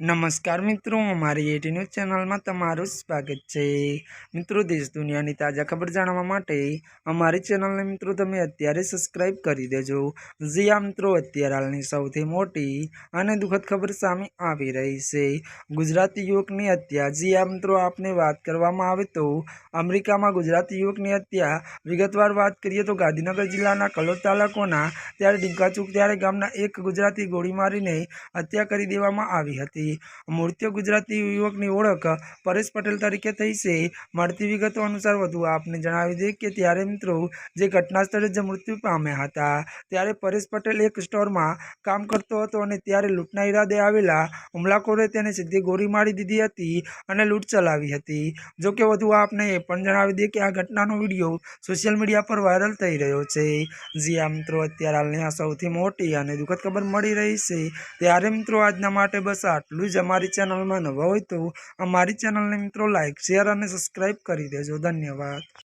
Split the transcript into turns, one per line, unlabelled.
नमस्कार मित्रों, हमारी एटी न्यूज़ चैनल में तमारू स्वागत है। मित्रों, देश दुनिया की ताजा खबर जाणवा माटे अमारी चैनल ने मित्रों तमे अत्यारे सब्सक्राइब करी देजो। जी आ मित्रों, अत्यारे हालनी सौथी मोटी अने दुखद खबर सामे आवी रही छे। गुजराती युवकनी हत्या। जी आ मित्रों, आपने बात करवामां आवे तो अमेरिका में गुजराती युवकनी हत्या विगतवार बात करिए तो गांधीनगर जिल्लाना कलोद तालुकाना त्यारे ढींकाचूक त्यारे गामना एक गुजराती गोળી मारीने हत्या करी देवामां आवी हती। मृत्यु गुजराती युवकनी ओळख परेश पटेल तरीके थई छे। मळती विगतो अनुसार वधु आपने जणावी दे के त्यारे मित्रों जे घटना स्थळे जे मृत्यु पाम्या हता त्यारे परेश पटेल एक स्टोर में काम करतो हतो अने त्यारे लूंटना इरादे आवेला हुमलाखोरे तेने सीधी गोળી मारी दीधी हती अने लूंट चलावी हती। जो के वधु आपने ए पण जणावी दे के आ घटनानो विडियो सोशियल मीडिया पर वायरल थई रह्यो छे। जी आ मित्रों, अत्यारे हालनी आ सौथी मोटी अने दुखद खबर मळी रही छे। त्यारे मित्रों आजना माटे बस आटलुं ज। अमारी चैनल में नवा होय तो अमारी चैनल ने मित्रों लाइक शेयर और सब्सक्राइब करी देजो। धन्यवाद।